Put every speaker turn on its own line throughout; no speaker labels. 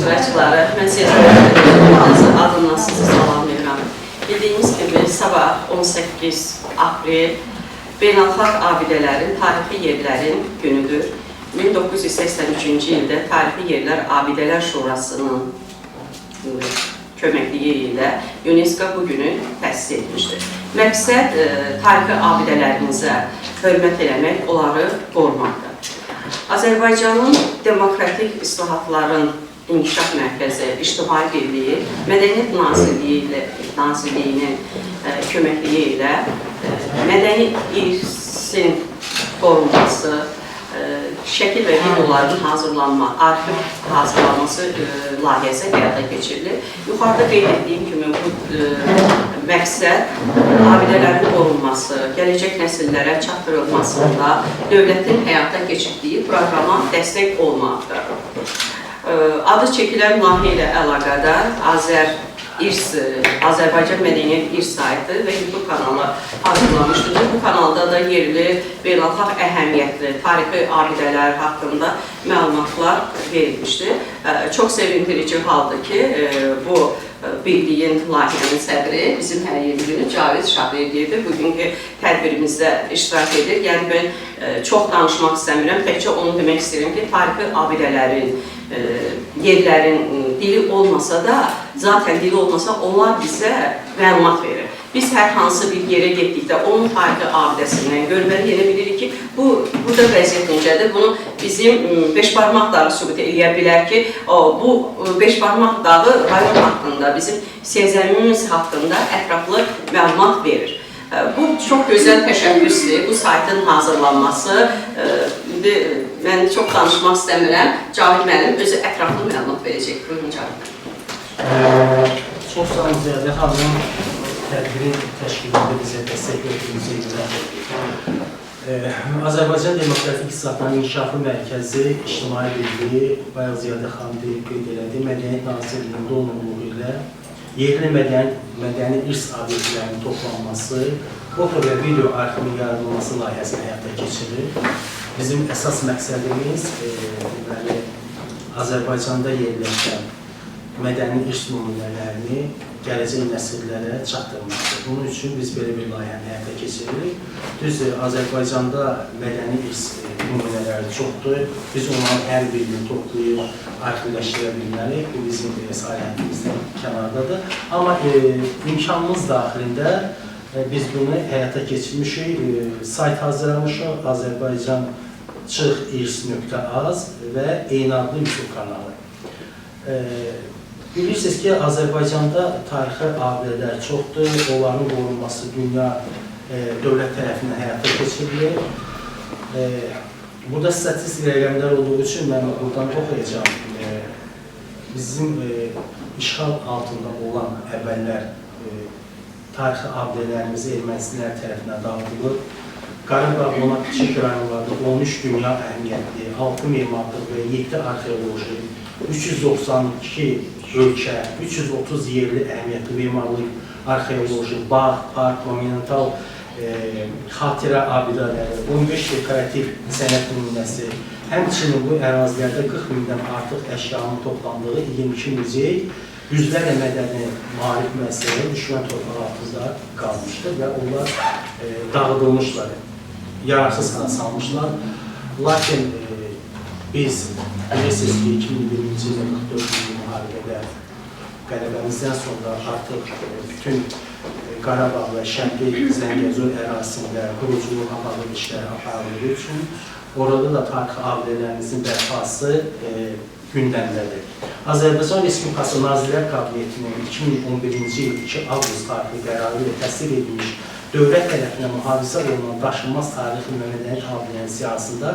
iştirakçıları, mən sizin adından sizi salamlayıram. Bildiyiniz kimi, sabah 18 aprel Beynəlxalq Abidələrin, Tarixi Yerlərin günüdür. 1983-cü ildə Tarixi Yerlər Abidələr Şurasının köməkliyi ilə UNESCO bu günü təsis etmişdir. Məqsəd tarixi abidələrimizə hörmət eləmək, onları qorumaqdır. Azərbaycanın Demokratik İslahatların İnkişaf Mərkəzi, İctimai Birliyi, Mədəniyyət Nazirliyinin köməkliyi ilə mədəni irsin qorunması, şəkil və videoların arxiv hazırlanması layihəsi həyata keçirilir. Yuxarıda qeyd etdiyim kimi bu məqsəd abidələrin qorunması, gələcək nəsillərə çatdırılmasında dövlətin həyata keçirdiyi proqrama dəstək olmaqdır. Adı çəkilən layihə ilə əlaqədar Azərbaycan Mədəniyyət İrs saytı və YouTube kanalı hazırlamışdır. Bu kanalda da yerli, beynəlxalq əhəmiyyətli tarixi abidələr haqqında məlumatlar verilmişdir. Çox sevindirici haldır ki, bu birliyin layihənin sədri bizim hər yeni günü Cavid Şahverdiyevdir. Bugünkü tədbirimizdə iştirak edir. Yəni, mən çox danışmaq istəmirəm. Təkcə onu demək istəyirəm ki, tarixi abidələrin, yerlərin dili olmasa da, zaten dili olmasa onlar bizə məlumat verir. Biz hər hansı bir yerə getdikdə onun tarixi abidəsindən görməli yenə bilirik ki, burada vəziyyət necədir? Bunu bizim Beşbarmaq dağı sübut eləyə bilər ki, bu Beşbarmaq dağı rayon haqqında, bizim siyazəmimiz haqqında ətraflı məlumat verir. Bu çox gözəl təşəbbüsdür, bu saytın hazırlanması. Mən çox danışmaq istəmirəm. Cavit müəllim özü ətraflı məlumat verəcək. Buyurun, Cavit müəllim.
Çox sağ olun, Ziyadə xanım. Tədbirin təşkilində bizə dəstək gördüyünüzə görə. Azərbaycan Demokratik İslahatların İnkişafı Mərkəzi İctimai Birliyi, bayaq Ziyadə xanım qeyd elədi, Mədəniyyət Nazirliyinin donanımlığı ilə yerli mədəni irs obyektlərinin toplanması, foto və video arxivinin yaradılması layihəsi həyata keçirilir. Bizim əsas məqsədimiz Azərbaycanda yerləşən mədəni irs nümunələrini gələcək nəsillərə çatdırmaqdır. Bunun üçün biz belə bir layihəni həyata keçiririk. Düzdür, Azərbaycanda mədəni irs nümunələri çoxdur. Biz onların hər birini toplayıb, arxivləşdirə bilmərik. Bu bizim sahəmizdən kənardadır. Amma imkanımız daxilində biz bunu həyata keçirmişik. Sayt hazırlamışıq, azerbaycançıq-irs.az və eyni adlı YouTube kanalı. Bilirsiniz ki, Azərbaycanda tarixi abidələr çoxdur, onların qorunması dünya dövlət tərəfindən həyata keçirilir. Burada statistik rəqəmlər olduğu üçün mən buradan oxuyacağım. Bizim işğal altında olan əvvəllər tarixi abidələrimizi ermənilər tərəfindən dağıdılır. Qarabağ ona kiçik rayonlarda 13 dünya əhəmiyyətli, 6 memarlıq və 7 arxeoloji, 392 ölkə, 330 yerli əhəmiyyətli memarlıq, arxeoloji, bağ, park, monumental xatirə abidələri, 15 dekorativ sənət nümunəsi, həmçinin bu ərazilərdə 40 mindən artıq əşyanın toplandığı 22 muzey, yüzlərlə mədəni maarif müəssisələri düşmən torpağı altında qalmışdır və onlar dağıdılmışlar, yararsız hala salmışlar. Lakin biz bilirsiniz ki, 2020-ci ildə 44 illik müharibədə qələbəmizdən sonra artıq bütün Qarabağ və Şərqi Zəngəzur ərazisində quruculuq aparılır, işləri aparıldığı üçün orada da tarixi abidələrimizin bərpası gündəmdədir. Azərbaycan Respublikası Nazirlər Kabinetinin 2011-ci il 2 avqust tarixli qərarı ilə təsdiq edilmiş dövlət tərəfindən mühafizə olunan daşınmaz tarixi və mədəniyyət abidələrinin siyasında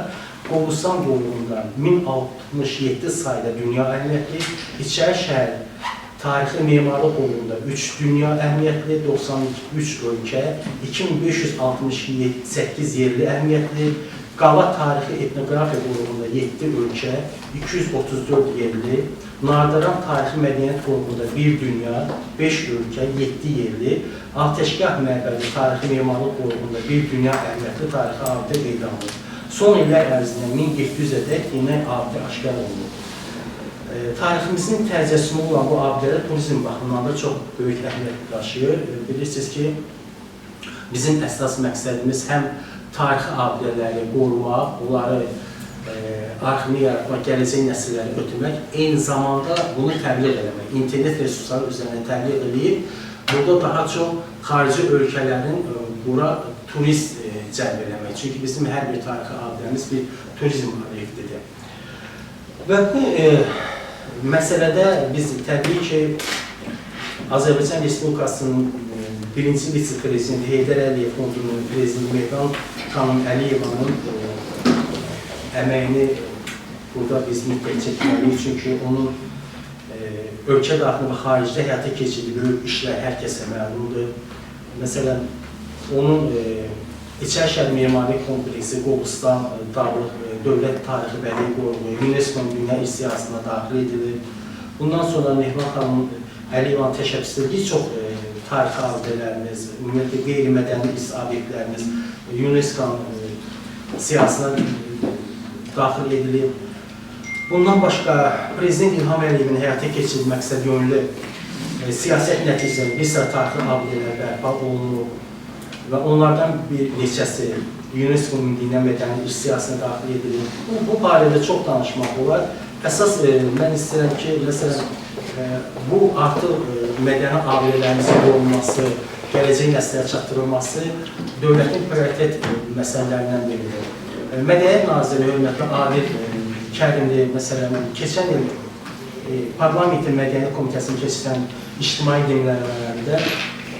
Qobustan qovluğunda 1067 sayda dünya əhəmiyyətli, İçəri şəhər tarixi memarlıq qovluğunda 3 dünya əhəmiyyətli, 93 ölkə, 2568 yerli əhəmiyyətli, Qala tarixi etnografiya qovluğunda 7 ölkə, 234 yerli, Nardaran tarixi mədəniyyət qovluğunda 1 dünya, 5 ölkə, 7 yerli, Ateşgah məbədi tarixi memarlıq qovluğunda 1 dünya əhəmiyyətli tarixi abidə qeyd alınır. Son illər ərzində 1700-ə dək yeni abidə aşkar olunur. Tariximizin tərcəsimi olan bu abidələr turizm baxımından da çox böyük əhəmiyyət daşıyır. Bilirsiniz ki, bizim əsas məqsədimiz həm tarixi abidələri qorumaq, onları arxivini yaratmaq, gələcək nəsilləri ötürmək, eyni zamanda bunu təbliğ eləmək, internet resursları üzərində təbliğ edib, burada daha çox xarici ölkələrin bura turist cəlb eləmək. Çünki bizim hər bir tarixi abidəmiz bir turizm obyektidir. Və bu məsələdə biz təbii ki, Azərbaycan Respublikasının birinci vitse-prezidenti Heydər Əliyev Fondunun prezidenti Mehran xanım Əliyevanın əməyini burada biz mütləq çəkməliyik. Çünki onun ölkə daxili və xaricdə həyata keçirdiyi böyük işlər hər kəsə məlumdur. Məsələn, onun İçərişəhər Memari Kompleksi, Qobustan Dağlıq Dövlət Tarixi Bədii Qoruğu, UNESCO-nun Dünya İrs Siyasına daxil edilir. Bundan sonra Mehran xanım Əliyevanın təşəbbüsü bir çox tarixi abidələrimiz, ümumiyyətlə qeyri-mədəni irs obyektlərimiz UNESCO-nun siyasına daxil edilib. Bundan başqa, Prezident İlham Əliyevin həyata keçirdiyi məqsədyönlü siyasət nəticəsində bir sıra tarixi abidələr bərpa olunur və onlardan bir neçəsi UNESCO-nun Dünya Mədəni İrs Siyasına daxil edilir. Bu barədə çox danışmaq olar. Əsas mən istəyirəm ki, məsələn, bu artıq mədəni abidələrimizin qorunması, gələcək nəslərə çatdırılması dövlətin prioritet məsələlərindən biridir. Mədəniyyət Naziri Hörmətli Adil Kərimli, məsələn, keçən il Parlamentin Mədəniyyət Komitəsinin keçən ictimai dinləmələrində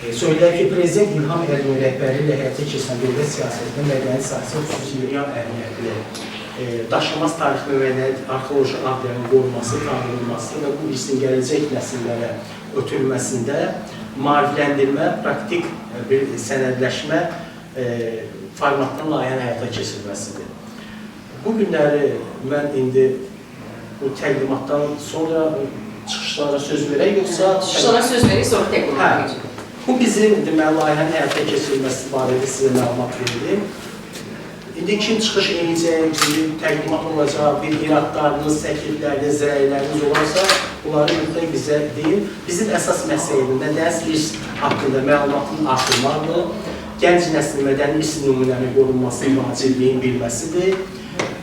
söyləyək ki, Prezident İlham Əliyevin rəhbəri ilə həyata keçən dövlət siyasətində mədəniyyət sahəsi xüsusi real əhəmiyyətli. Daşınmaz tarix və mədəniyyət arxeoloji abidələrin qorunması, tanınması və bu irsin gələcək nəsillərə ötürülməsində maarifləndirmə, praktik bir sənədləşmə formatdan layihənin həyata keçirilməsidir. Bu günləri mən indi bu təqdimatdan sonra çıxışlara söz verək, yoxsa...
Çıxışlara söz verək, sonra təqdimatına geçək.
Bu bizim deməli layihənin həyata keçirilməsi barədə sizə məlumat verildim. İndi kim çıxış edəcək, bir təqdimat olacaq, bir iradlarınız, təklifləriniz, zərərləriniz olarsa, bunları mütləq bizə deyin. Bizim əsas məsələyimiz mədəniyyət irs haqqında məlumatın artırmaqdır, gənc nəslin mədəni irs nümunənin qorunması, vacibliyin bilməsidir.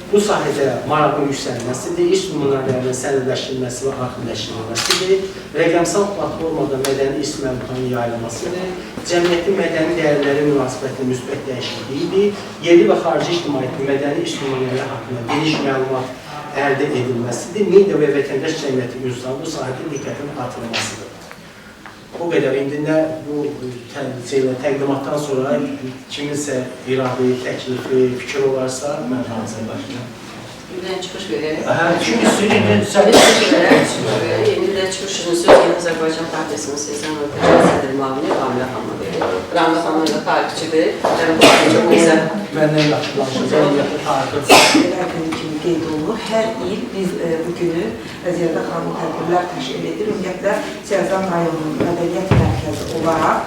Bu sahədə maraqın yüksəlməsidir, irs nümunələrinin sənədləşdirilməsi və arxivləşdirilməsidir, rəqəmsal platformada mədəni irs məlumatının yayılmasıdır, cəmiyyətin mədəni dəyərləri münasibətinin müsbət dəyişikliyidir, yerli və xarici ictimaiyyətin mədəni irs nümunələri haqqında geniş məlumat əldə edilməsidir, media və vətəndaş cəmiyyəti üzrə bu sahədə diqqətin artırılmasıdır. O qədər. İndi nə bu təqdimatdan sonra kiminsə iradı, təklifi, fikir olarsa, mən hazırlaşdım.
Yenidən çıxış verək.
Çünki sürüyün
Yenidən çıxışının sözü Azərbaycan Partiyasının Seçən Ölkəçən Sədr Müavini Ramilə xanıma verir. Ramilə xanım da tarixçidir. Çox bizə
məndən yaxşı danışacaq, tarixi.
Günü kimi qeyd olunur. Hər il biz bu günü Ziyada xanım tədbirlər təşkil edir. Ümumiyyətlə, Siyazan rayonunun mədəniyyət mərkəzi olaraq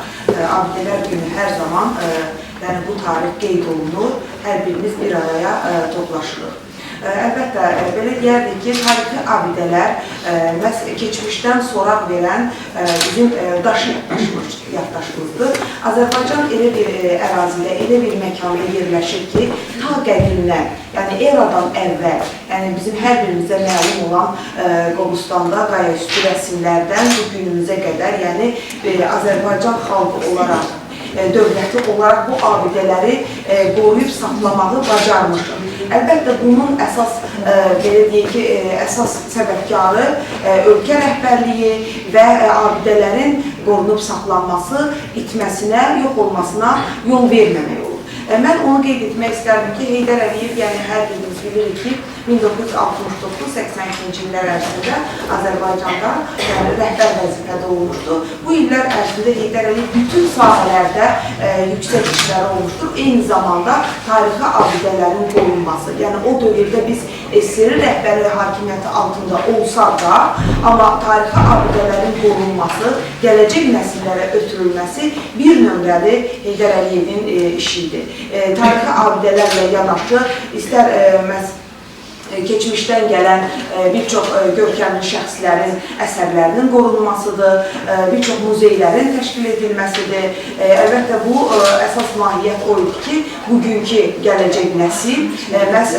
abidələr günü hər zaman bu tarix qeyd olunur. Hər birimiz bir araya toplaşırıq. Əlbəttə, belə deyərdik ki, tarixi abidələr məhz keçmişdən soraq verən bizim daşı yaddaşımızdır. Azərbaycan elə bir ərazidə, elə bir məkanda yerləşir ki, ta qədimdən, yəni eradan əvvəl, yəni bizim hər birimizə məlum olan Qobustanda qayaüstü rəsmlərdən bu günümüzə qədər, yəni Azərbaycan xalqı olaraq, dövləti olaraq bu abidələri qoruyub saxlamağı bacarmışıq. Əlbəttə, bunun əsas, belə deyək ki, əsas səbəbkarı ölkə rəhbərliyi və abidələrin qorunub saxlanması, itməsinə, yox olmasına yol verməmək olur. Mən onu qeyd etmək istərdim ki, Heydər Əliyev, yəni hər birimiz bilirik ki, 1969-82-ci illər ərzində Azərbaycanda rəhbər vəzifədə olmuşdur. Bu illər ərzində Heydər Əliyev bütün sahələrdə yüksək işlər olmuşdur. Eyni zamanda tarixi abidələrin qorunması, yəni o dövrdə biz SSR rəhbəri hakimiyyəti altında olsaq da, amma tarixi abidələrin qorunması, gələcək nəsillərə ötürülməsi bir nömrəli Heydər Əliyevin işidir. Tarixi abidələrlə yanaşı, istər keçmişdən gələn bir çox görkəmli şəxslərin əsərlərinin qorunmasıdır, bir çox muzeylərin təşkil edilməsidir. Əlbəttə, bu əsas mahiyyət o idi ki, bugünkü gələcək nəsil məhz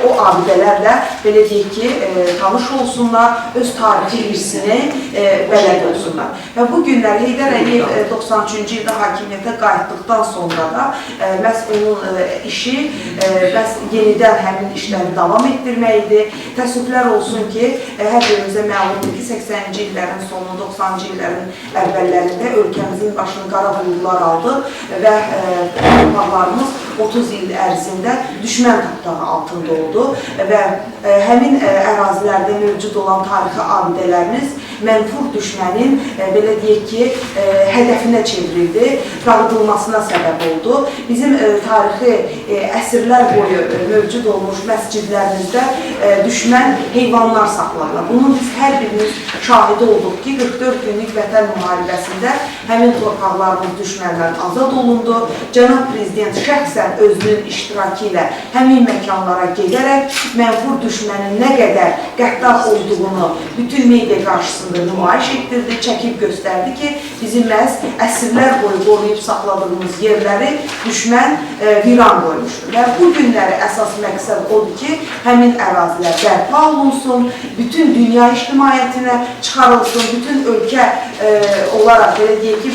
o abidələrlə, belə deyək ki, tanış olsunlar, öz tarixi irsini bələd olsunlar. Və bu günlər Heydər Əliyev 93-cü ildə hakimiyyətə qayıtdıqdan sonra da məhz onun işi məhz yenidən həmin işləri davam etdirməkdir. Təəssüflər olsun ki, hər birimizə məlumdur ki, 80-ci illərin sonu, 90-cı illərin əvvəllərində ölkəmizin başını qara buludlar aldı və torpaqlarımız 30 il ərzində düşmən tapdağı altında oldu və həmin ərazilərdə mövcud olan tarixi abidələrimiz mənfur düşmənin, belə deyək ki, hədəfinə çevrildi, dağıdılmasına səbəb oldu. Bizim tarixi əsrlər boyu mövcud olmuş məscidlərimizdə düşmən heyvanlar saxlanırlar. Bunun biz hər birimiz şahidi olduq ki, 44 günlük vətən müharibəsində həmin torpaqlarımız düşməndən azad olundu. Cənab Prezident şəxsən özünün iştirakı ilə həmin məkanlara gedərək mənfur düşmənin nə qədər qəddar olduğunu bütün media qarşısında nümayiş etdirdi, çəkib göstərdi ki, bizim məhz əsrlər boyu qoruyub saxladığımız yerləri düşmən viran qoymuşdur. Və bu günləri əsas məqsəd odur ki, həmin ərazilər bərpa olunsun, bütün dünya ictimaiyyətinə çıxarılsın, bütün ölkə olaraq, belə deyək ki,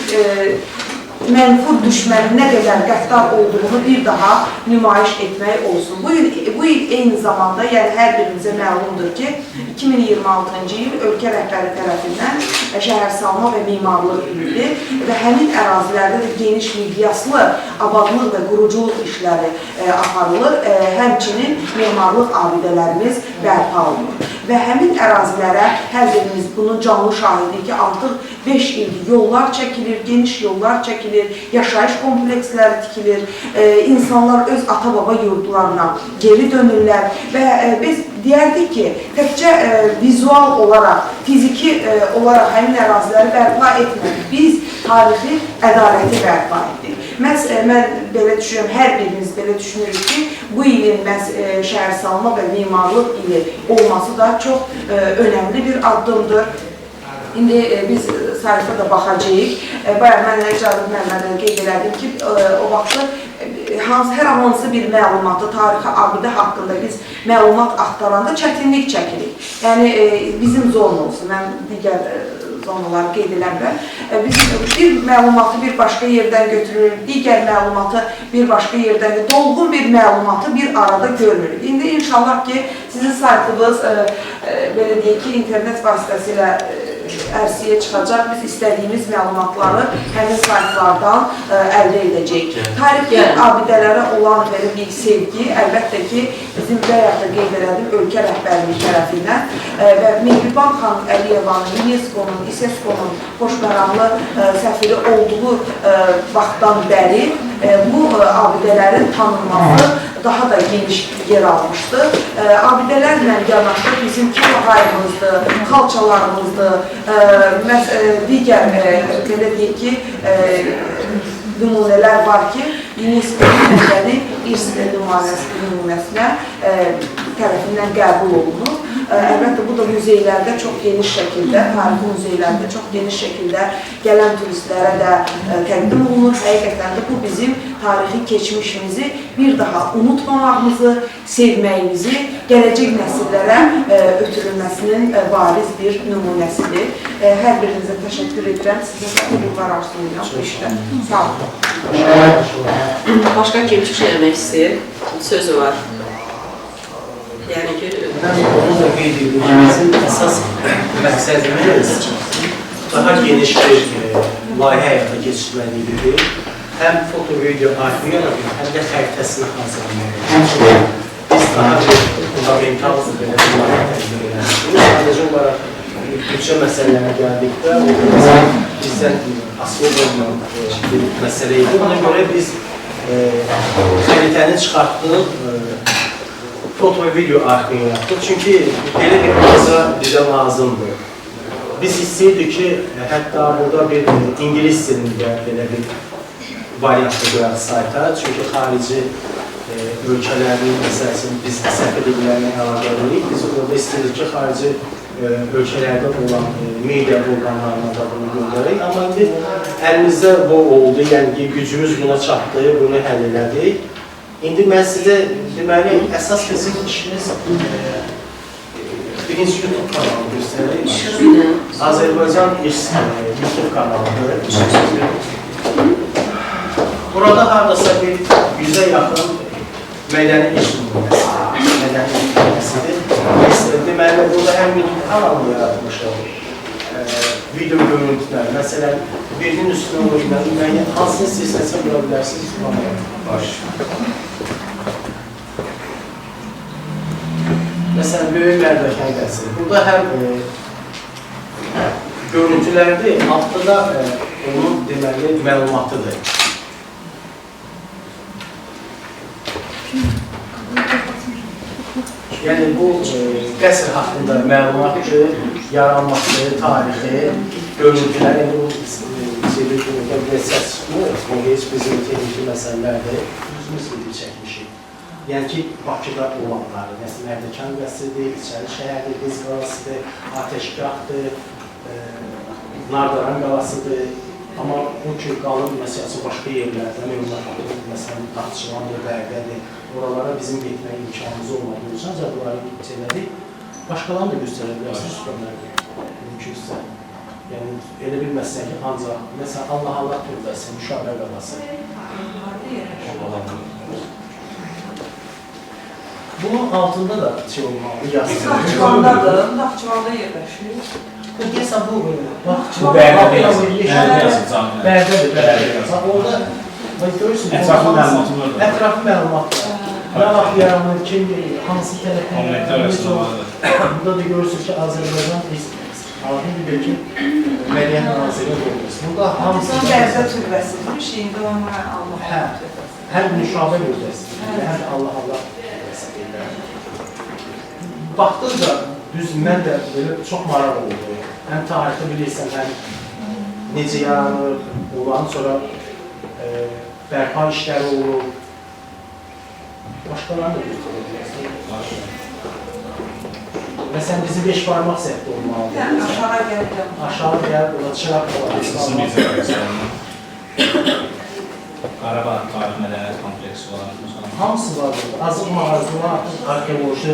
mənfur düşmənin nə qədər qəddar olduğunu bir daha nümayiş etmək olsun. Bu il eyni zamanda, yəni hər birimizə məlumdur ki, 2026-cı il ölkə rəhbəri tərəfindən şəhərsalma və mimarlıq ilidir və həmin ərazilərdə də geniş miqyaslı abadlıq və quruculuq işləri aparılır. Həmçinin mimarlıq abidələrimiz bərpa olunur. Və həmin ərazilərə hər birimiz bunun canlı şahidi ki, artıq 5 ildir yollar çəkilir, geniş yollar çəkilir, yaşayış kompleksləri tikilir, insanlar öz ata-baba yurdlarına geri dönürlər və biz deyərdik ki, təkcə vizual olaraq, fiziki olaraq həmin əraziləri bərpa etmədik, biz tarixi ədaləti bərpa etdik. Mən belə düşünürəm, hər birimiz belə düşünürük ki, bu ilin şəhərsalma və mimarlıq ili olması da çox önəmli bir addımdır. İndi biz sayfa da baxacağıq. Bayaq mən Cavit Məmmədəli qeyd elədim ki, o vaxtı hər hansı bir məlumatı, tarixi abidə haqqında biz məlumat axtaranda çətinlik çəkirik. Yəni, bizim zon olsun, mən digər zonaları qeyd eləmirəm. Biz bir məlumatı bir başqa yerdən götürürük, digər məlumatı bir başqa yerdən, dolğun bir məlumatı bir arada görmürük. İndi inşallah ki, sizin saytınız, belə deyək ki, internet vasitəsilə ərsəyə çıxacaq, biz istədiyimiz məlumatları həmin saytlardan əldə edəcəyik. Tarixi abidələrə olan belə bir sevgi, əlbəttə ki, bizim bayaq da qeyd elədim, ölkə rəhbərliyi tərəfindən və Mehriban xanım Əliyevanın, UNESCO-nun, İSESCO-nun xoşməramlı səfiri olduğu vaxtdan bəri bu abidələrin tanınması daha da geniş yer almışdı. Abidələrlə yanaşı bizim Kəlağayımızdır, xalçalarımızdır, digər, belə deyək ki, nümunələr var ki, UNESCO-nun mədəni irs nümunəsinə tərəfindən qəbul olunur. Əlbəttə, bu da muzeylərdə çox geniş şəkildə, tarixi muzeylərdə çox geniş şəkildə gələn turistlərə də təqdim olunur. Həqiqətən də bu bizim tarixi keçmişimizi bir daha unutmamağımızı, sevməyimizi, gələcək nəsillərə ötürülməsinin bariz bir nümunəsidir. Hər birinizə təşəkkür edirəm. Sizə uğurlar arzulayıram bu işdə. Sağ olun.
Başqa kim çıxış eləmək istəyir? Sözü var. Yəni ki,
mən onu da qeyd edim ki, bizim əsas məqsədimiz daha geniş bir layihə həyata keçirməliydik. Həm foto-video arxiv yaratmaq, həm də xəritəsini hazırlamaq. Biz daha bir fundamental bir layihə təqdim edirik. Sadəcə olaraq büdcə məsələlərə gəldikdə, bizdən asılı olmayan bir məsələ idi. Ona görə biz xəritəni çıxartdıq, foto və video arxivini yapdıq. Çünki belə bir baza bizə lazımdır. Biz istəyirdik ki, hətta burada bir ingilis dilində belə bir variantı qoyaq sayta. Çünki xarici ölkələrinin məsələsini biz səhv edilməyə əlaqəli edirik. Biz orada istəyirik ki, xarici ölkələrdə olan media orqanlarına da bunu göndərək. Amma indi əlimizdə bu oldu, yəni ki, gücümüz buna çatdı, bunu həll elədik. İndi mən sizə deməli, əsas bizim işimiz birinci YouTube kanalı göstərik. Azərbaycan YouTube kanalıdır. Burada haradasa bir 100'e yaxın mədəni iş nümunəsidir. Deməli, burada həm YouTube kanalı yaratmışıq, video görüntülər. Məsələn, birinin üstünə oynayın, hansını istəsə bula bilərsiniz. Məsələn, Böyük Mərdəkən qəsri. Burada həm görüntülərdir, altında da onun deməli məlumatıdır. Yəni bu qəsr haqqında məlumatdır, yaranması, tarixi, görüntülər, bu səs çıxmır, bu heç bizim texniki məsələlərdir, özümüz video çəkmişik. Yəni ki, Bakıda olanları, məsələn, Mərdəkan qəsridir, İçəri şəhərdir, Qız qalasıdır, Ateşgahdır, Nardaran qalasıdır. Amma bu ki, qalın məsələsi başqa yerlərdən, məsələn, Naxçıvandır, Bərdədir, oralara bizim getmək imkanımız olmadığı üçün ancaq bunları göstərdik. Başqalarını da göstərə bilərsiniz, mümkünsə. Yəni, elə bilməzsən ki, ancaq, məsələn, Allah tövbəsi, Müşahibə qalası. Bunun altında da şey olmalı, yazılır.
Naxçıvandadır, Naxçıvanda yerləşir.
Deyəsən bu,
Bu Bərdədir.
Orada görürsünüz,
ətraflı məlumatı var.
Ətraflı məlumat var. Nə vaxt yaranır, kim deyil, hansı tərəfdən burada da görürsünüz ki, Azərbaycan adını bilir ki, Mədəniyyət Nazirliyi olması. Burada hamısı...
Bərdə türbəsidir, şeyində ona Allah türbəsi.
Həm Müşahibə türbəsi, həm Allah türbəsi. Baxdıqca, düz mən də belə çox maraq oldu. Həm tarixi bilirsən, həm necə yaranır, olan sonra bərpa işləri olur. Başqalarını da göstərə bilərsiniz. Məsələn, bizim 5 barmaq səhvdə olmalıdır.
Yəni, aşağı gəldim.
Aşağı gəlib, orada çıraq var.
Qarabağ Tarix Mədəniyyət Kompleksi var.
Hamısı var burada. Azıq mağazı var, arkeoloji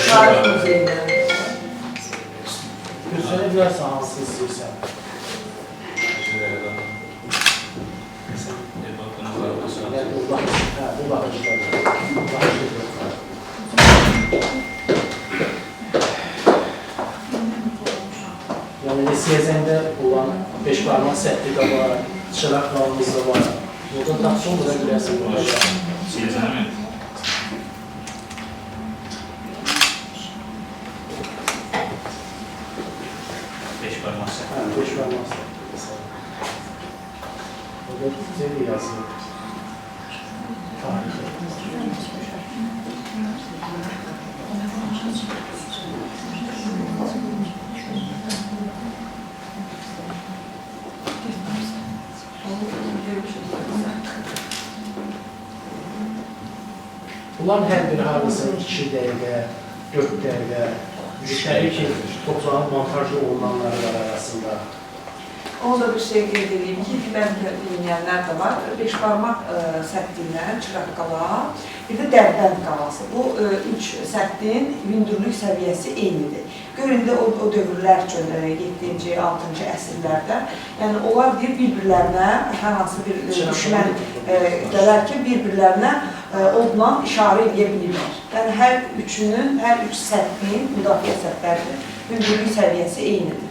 Tarix müzeyindən.
göstərə bilərsən, hansı istəyirsən. Bu baxıcıdır. Yəni, Siyəzəndə olan 5 barmaq səhvdə də var, çıraq qalımız da var. Burada taxson vura bilərsən.
Siyəzənə mi? Beş barmaq
səhvdə. Burada güzel yazılır. Tarixi. Bunlar hər biri haradasa 2 dəqiqə, 4 dəqiqə, müştəri ki, toprağın montajlı olunanları var arasında.
Onu da bir şey qeyd edeyim ki, bəlkə dinləyənlər də var. 5 barmaq səttindən Çıraq qala, bir də Dərbənd qalası. Bu 3 səttin hündürlük səviyyəsi eynidir. Görün də o dövrlər üçün 7-ci, 6-cı əsrlərdə, yəni onlar bir-birlərinə hər hansı bir düşmən gələr ki, bir-birlərinə odla işarə edə bilirlər. Yəni hər üç səttin, müdafiə sətlərinin hündürlük səviyyəsi eynidir.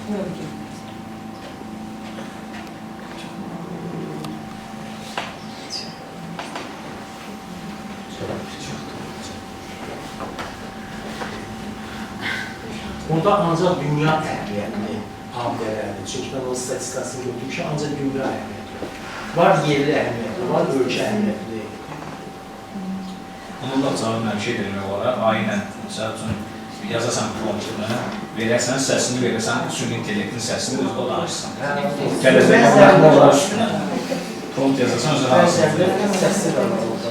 Mümkün.
Burada ancaq dünya əhəmiyyətli abidələrdir. Çünki mən o statistikasını gördüm ki, ancaq dünya əhəmiyyətli. Var yerli əhəmiyyətli, var ölkə əhəmiyyətli.
Onunla cavab mənşə edilmək olaraq, ainən, məsəl üçün, yazasan promptunu, verəsən, səsini verəsən, süni intellektin səsini özü o danışsın. Gələcək baxma olar üstünə. Prompt yazasan, özü danışsın.
Səsi də var orada.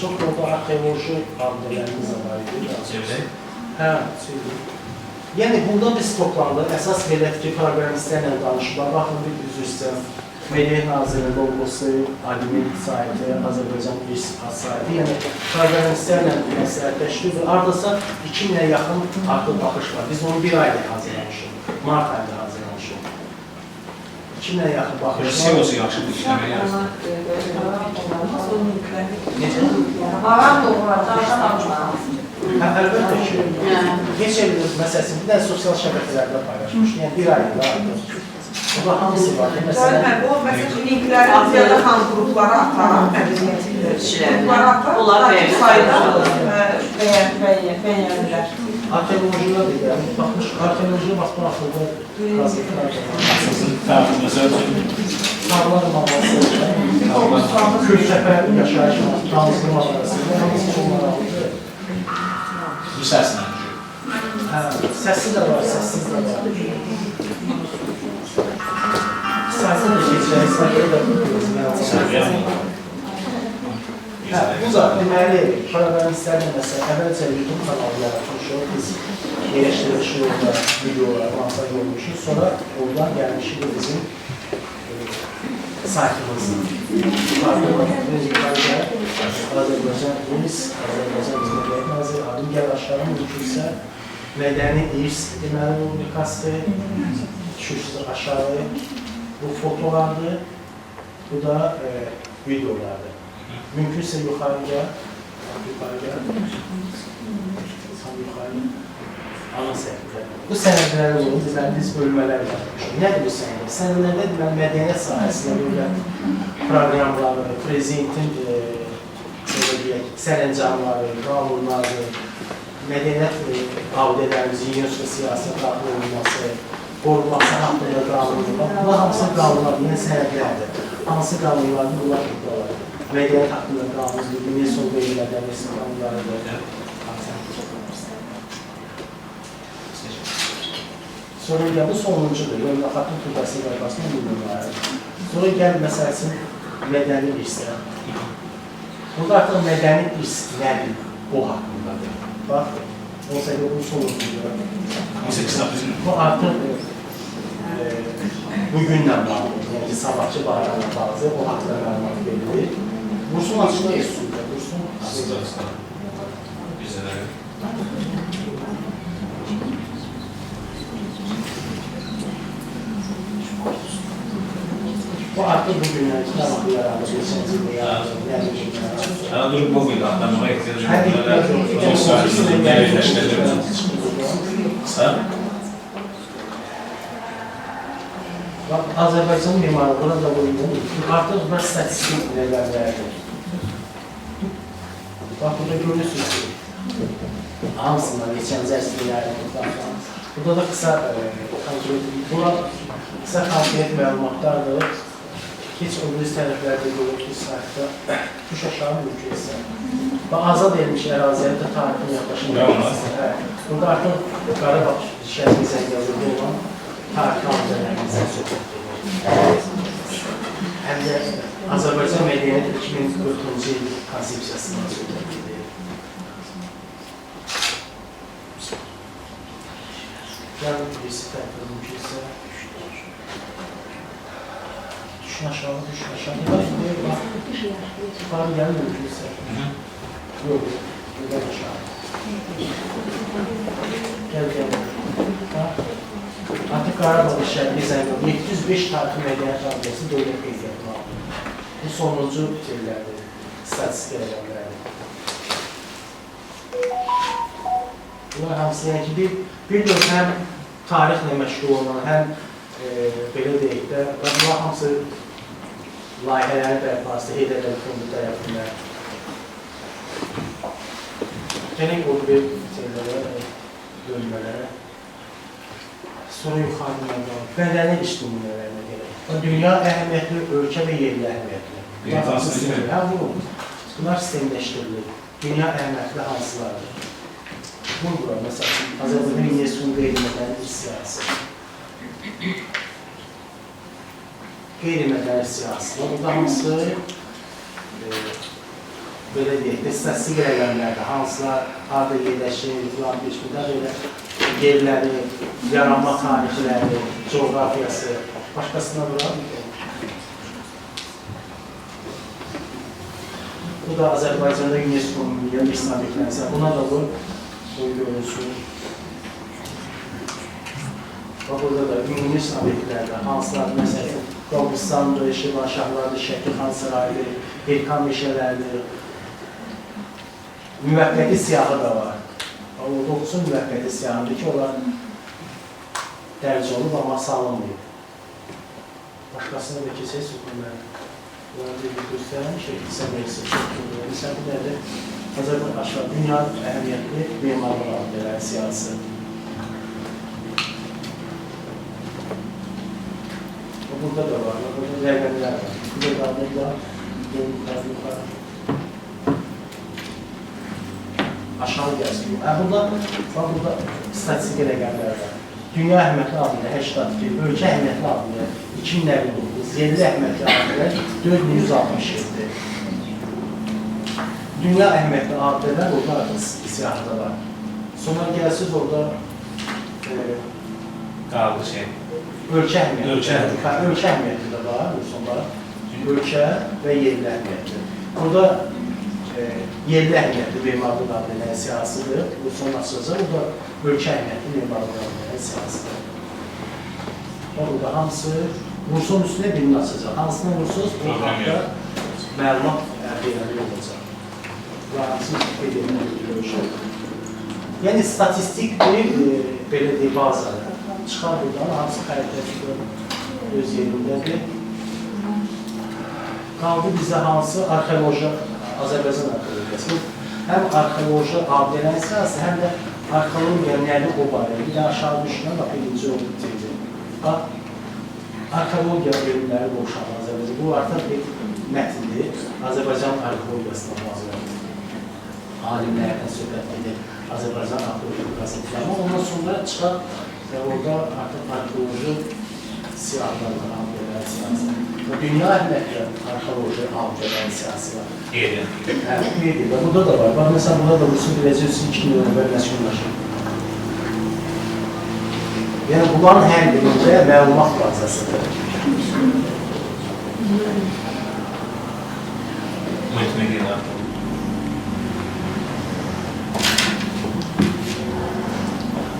Çox orada arxeoloji abidələrimiz də var idi.
Çevirək.
Hə, çevirək. Yəni, burada biz toplandıq. Əsas belə ki, proqramistlərlə danışıqlar. Baxın, bir üzr istəyəm. Mədəniyyət Nazirinin logosu, alimin saiti, Azərbaycan İrs saiti. Yəni, proqramistlərlə məsləhətləşdik və ardasa 2000-ə yaxın artıq baxış var. Biz onu bir ayda hazırlamışıq. Mart ayında hazırlamışıq. 2000-ə yaxın baxış var.
SEO-su yaxşıdır, işləməyə yarısın.
Necə?
Ağam doğru,
Hə, əlbəttə ki, geç evilir məsələsini bir də sosial şəbəkələrdə paylaşmış. Yəni, bir ayında artıq. Burada hamısı var.
Məsələn, o məsələn linkləri ziyada xan qruplara atar, qruplara atar, sayda bəyənirlər.
Arkeolojiyada da gəlib, baxmış, arkeolojiya vaxtdan axırda qazıqlar var.
Məsəl üçün,
Sağlar mağazası, Kültəpə yaşayış var, Tanrıslı mağazası, hamısı çox maraqlıdır.
bu səslə.
Hə, səsi də var, səssiz də var. Sayda da keçək, sayda da
Səviyyəni.
Hə, bu da deməli, proqramistlərlə məsələn, əvvəlcə YouTube kanalı yaratmışıq, biz yerləşdirmişik orada videolar, masa görmüşük, sonra oradan gəlmişik bizim saytımızın. Azərbaycan İrs, Azərbaycan Mədəniyyət Naziri, adım gəl aşağı mümkünsə, mədəni İrs deməli rubrikası, düşürsüz aşağı, bu fotolardır, bu da videolardır. Mümkünsə yuxarıya, ana səhvdə. Bu sənədlər olur, deməli biz bölmələr yapmışıq. Nədir bu sənəd? Sənədlərdə deməli mədəniyyət sahəsində belə proqramları, prezidentin sərəncamları, qanunları, mədəniyyət abidələrimizin UNESCO siyasət daxil olunması, qorunması haqqında qanunlar, bunlar hamısı qanunlar, yəni sənədlərdir. Hansı qanunlardır, bunlar iddialar. Mədəniyyət haqqında qanundur, UNESCO mədəniyyət qanunlarıdır. Sonra gəl, bu sonuncudur, yəni xatun türbəsi qaybasının bölümləri. Sonra gəl məsələsin mədəni irsdə. Burada artıq mədəni irs nədir? O haqqındadır. Bax, olsa ki, bu sonuncudur.
18-9.
Bu artıq bugünlə bağlı, yəni sabahçı bayramla bağlı, o haqqda məlumat verilir. Bursun açılır üstündə, bursun açılır.
Bizdə də.
Bu artıq bugünlər ki, tamamı yarandı, geçəncildə yarandı,
Hələ durub bu gün adamlara ehtiyac
hər
yoxdur. Sosialismdə yerləşdirilmir. Sən?
Azərbaycan mimarı burada qoyulur. Artıq bu statistik rəqəmlərdir. Bax, burada görürsünüz ki, hamısından geçənci əsrlərin baxın. Burada da qısa konkret məlumatlardır. Heç o biz tərəflərdə görür ki, saytda tuş aşağı mümkünsə. Və azad edilmiş ərazilərdə tarixin yaxlaşılması. Burada artıq Qarabağ şəhəri zəngəzində olan tarixi abidələrimizdən söhbət edir. Həm də Azərbaycan mədəniyyət 2040-cı il konsepsiyasından söhbət edir. Gəlin birisi tərəfdə mümkünsə. Düşün aşağı. Bax, yukarı gəlir mümkünsə. Yox, buradan aşağı. Gəl. Artıq Qarabağ şəhəri zəngəzində 705 tarixi mədəniyyət abidəsi dövlət qeydiyyatına alınır. Bu sonuncu şeylərdir, statistik rəqəmlərdir. Bunlar hamısı, yəni ki, bir növ həm tarixlə məşğul olan, həm belə deyək də, bunlar hamısı layihələrin bərpası, Heydər Fondu tərəfindən. Gəlin o bir şeylərə, bölmələrə. Sonra yuxarı məqam, mədəni iş nümunələrinə gələk. Dünya əhəmiyyətli, ölkə və yerli əhəmiyyətli. Bunlar sistemləşdirilir. Dünya əhəmiyyətli hansılardır? Bunu bura, məsələn, Azərbaycan UNESCO-nun qeyri-mədəni bir siyasi. Qeyri-mədəni siyasi. Burada hansı, belə deyək, statistik rəqəmlərdə hansılar, harada yerləşir, filan bir şəkildə belə yerləri, yaranma tarixləri, coğrafiyası, başqasına bura. Bu da Azərbaycanda UNESCO-nun milli İslam eklensə, buna da bu görünsün. Burada da ümumi İslam eklərdə hansılar, məsələn, Qobristandır, Şirvanşahlardır, Şəkirxan sarayıdır, Erkan meşələrdir. Müvəqqəti siyahı da var. O doğrusu müvəqqəti siyahıdır ki, onlar dərc olub, amma salınmayıb. Başqasına da keçək, sürtünlər. Bunlar bir göstərən şəkilsə meclisi çoxdur. Məsələn, bu nədir? Azərbaycan aşağı dünya əhəmiyyətli memarlıq abidələri siyasi. Burada da var, burada rəqəmlər var. Burada da yuxarı. Aşağı gəlsin. Burada statistik rəqəmlər var. Dünya əhəmiyyətli abidə 82, ölkə əhəmiyyətli abidə 2059, yerli əhəmiyyətli abidə 4167. Dünya əhəmiyyətli abidələr orada artıq siyahıda var. Sonra gəlsiniz orada
Qaldı şey.
Ölkə əhəmiyyətli də var, ölkə və yerli əhəmiyyətli. Burada yerli əhəmiyyətli memarlıq abidələri siyasıdır, bu son açılacaq, bu da ölkə əhəmiyyətli memarlıq abidələri siyasıdır. Burada hamısı Rusun üstünə birini açacaq, hansına vursunuz, bu haqda məlumat əldə edilməli olacaq. Və hamısı qeyd edilməli görüşür. Yəni statistik bir belə deyil bazadır. Çıxar buradan, hansı xəritəçidir öz yerindədir. Qaldı bizə hansı arxeoloji, Azərbaycan arxeologiyası. Həm arxeoloji abidələrin siyasi, həm də arxeologiya nəli o barədə. Bir də aşağı düşünən, bax, birinci oldu bitirdi. Bax, arxeologiya bölümləri boşanır Azərbaycan. Bu artıq bir mətindir. Azərbaycan arxeologiyasına bağlıdır. Alimlərdən söhbət edir. Azərbaycan arxeologiyasını filan. Ondan sonra çıxar və orada artıq arxeoloji siyahlarla abidələr siyasi. Dünya əhəmiyyətli arxeoloji abidələrin siyasi var.
Qeyri.
Qeyri. Və burada da var. Bax, məsələn, burada da Rusun biləcəsi 2000 ömrə məskunlaşır. Yəni, bunların hər birində məlumat bazasıdır.
Mütmə qeyri artıq.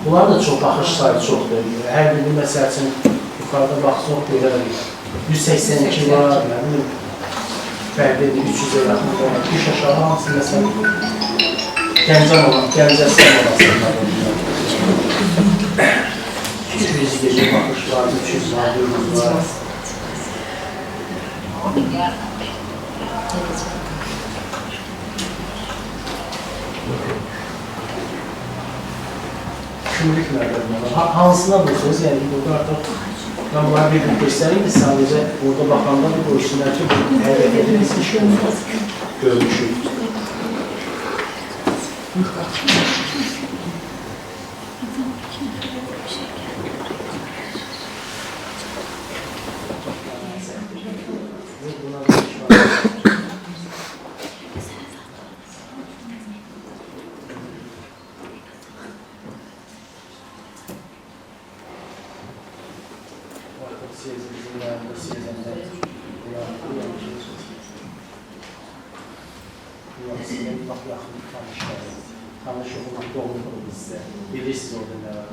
Bunlar da çox, baxış sayı çoxdur. Hər birini məsəl üçün yuxarıda baxsaq görərik. 182 var, fərqli 300-ə yaxın var. Üç aşağı hamısı məsələn Gəncəm olan, Gəncəsəm olasında var. 200 gecə baxış var, 300 var, 400 var. Kümlük məqəmlər var. Hansına bulsunuz? Yəni, burada artıq mən bunları bir göstəreyim ki, sadəcə orada baxanda bir qoysunlar ki, həqiqətdə biz iş olmaz, görmüşük. Tanış olmak doğrudur bizde. Bilirsiniz orada ne var.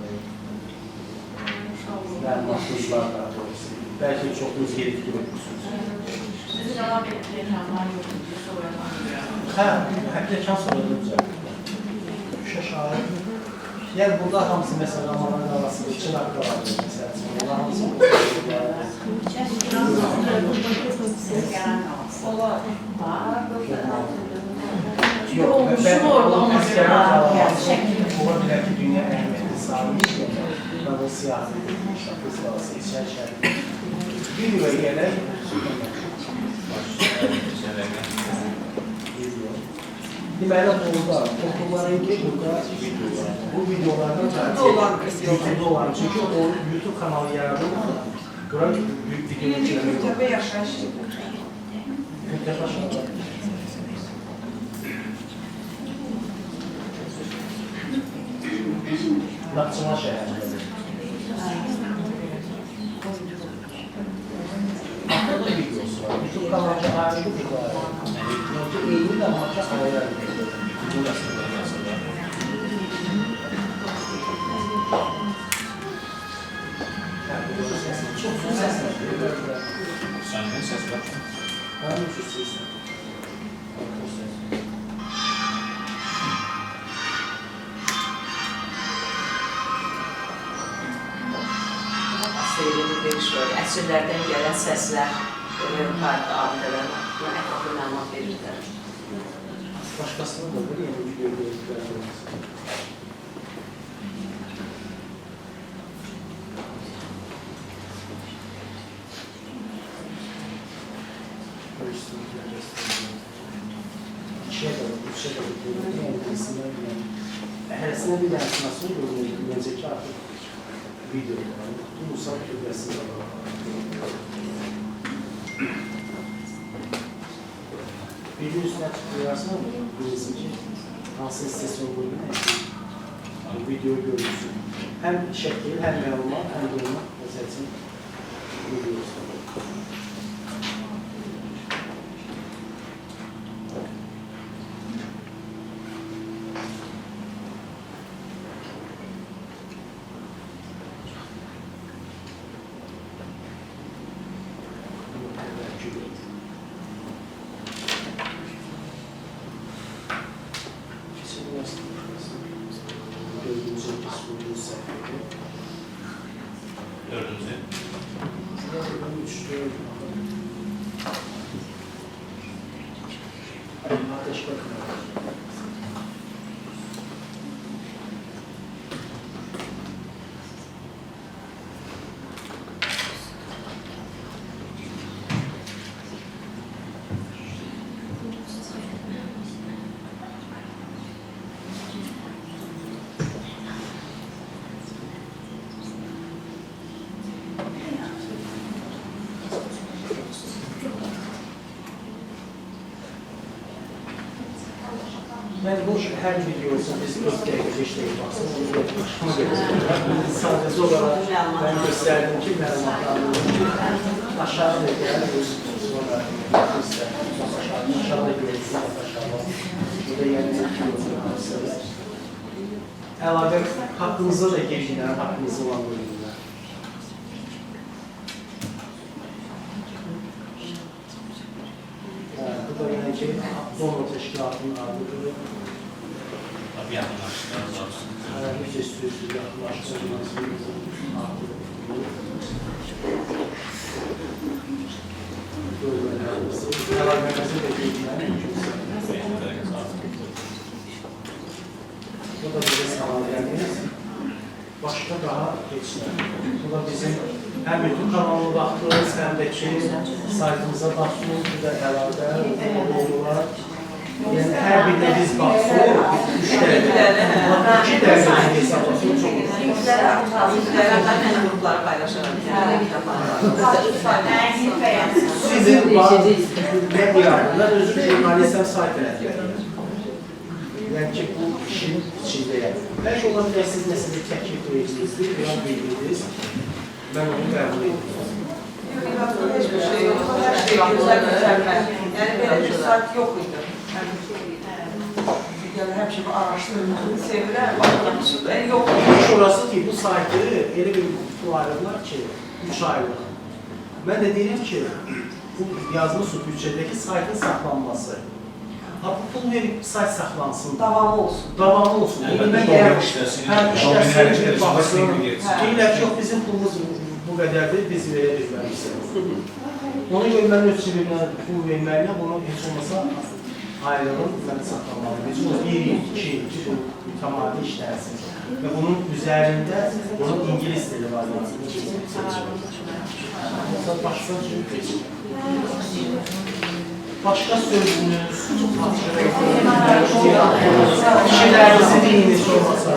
Məlumatınızlar daha doğrusu. Belki çoxunuz gedib görmüşsünüz.
Siz cavab etdirirlər, yoxdur, sonradan.
Həqiqətən sonradan düzəldir. Şuşa şahid. Yəni, burada hamısı məsələn, Amanın arasında iki naqda var. Məsələn, burada hamısı
Olar.
Yox,
olmuşsun orada, ona görə şəkil.
Ola bilər ki, dünya əhəmiyyətli sahib işləyir. Mən o siyasi edilmiş, qız balası, içər şəhər. Videoya gələk. Deməli, burada okulların ki, burada bu videolardan YouTube'da olan, çünki o YouTube kanalı yaradılır. Bura büyük video çəkilmək.
Mütəbə yaşayış.
Mütəxəssislər. Naxçıvan şəhərində. Burada videosu var. YouTube kanalı ayrı bir var. Eyni də maça ayrı. Çox səs var.
Səndən səs var.
Həmin şu ses.
Əsrlərdən gələn səslər, tarixi abidələr haqqında ətraflı məlumat verirlər.
Başqasının da bir yeni video görüntülər. Hərəsində bir dənəsi nasıl görünür? Necə ki, artıq video var. Bu Musab Türbəsində var. Video üstünə çıxırlarsa mı? Bilirsin ki, hansı istasyon bölümünə bu videoyu görürsün. Həm şəkil, həm məlumat, həm durma məsəlsin videosu.
Dördüncü.
Ateş bakın. Ben bu her videosu biz 40 dakika, 5 dakika sadece olarak ben gösterdim ki məlumatlarını aşağıda sonra gösterdim. Aşağıda görürsünüz aşağıda. Burada yeni videosu əlavə haqqınızda da geçinler, haqqınızda olan bölümler. Bu da yine ki donor teşkilatının adıdır.
Tabii yakınlaştılar zaten.
Müze sürüsü yakınlaştırılması adıdır. Əlavəməzi də geçinler mümkünsə. Bu da bize sağlayamayız. Başka daha geçinler. Bu da bizim hem YouTube kanalına baktığımız hem de ki saytımıza baktığımız bir de əlavə olurlar. Yani her birine biz baksın, 3 tane, 2 tane hesaplasın çok olur.
Linklərə grupları paylaşarak.
Sizin ne yararlar özür jurnalistler saytına. Yani ki bu işin içinde yani. Belki olabilir siz mesela teklif edildiniz, biraz bildirdiniz. Ben onu qəbul ediyorum.
Hiçbir şey yok. Her şey güzel düzelmez. Yani böyle bir saat yok idi. Yani her şeyi araştırmalı, sevilen, bakın, yok.
Şurası ki bu saytı elə bir pul ayrılırlar ki 3 aylıq. Ben de deyirəm ki bu yazmışsın bütçədəki saytın saxlanması. Ha bu pul verib sayt saxlansın.
Davamı olsun.
Davamı olsun.
Əlbəttə, domen işləsin.
İşləsin, baxsın.
Deyirlər
Deyirlər ki, bizim pulumuz bu qədərdir, biz verə bilməmişsiniz. Ona görə mən öz cibimdən pul verməyinə bunu heç olmasa ayrılın mən saxlamalıyız. Bu 1 il, 2 il bu mütəmadi işlənsin. Və bunun üzərində bunun ingilis dili variantını seçilir. Başqa sözünüz, fikirlərinizi deyiniz olmasa.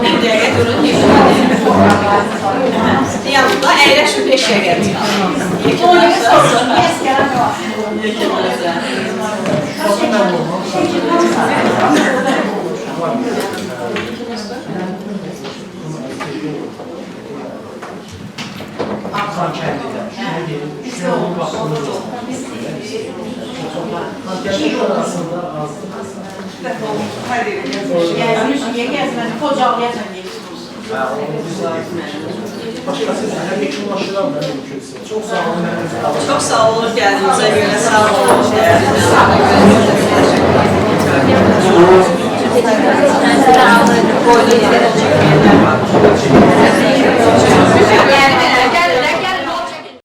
Bir dəqiqə durun, yanımda əyləşin 5 dəqiqə
Arxan kəndidə. Şuna bir baxımız olur. Gəlir orasında azdır. Başqası sənə yekunlaşıram da mümkünsə. Çox sağ olun.
Çox sağ olun gəldiyinizə görə, sağ olun. Boylu yerə çəkənlər var.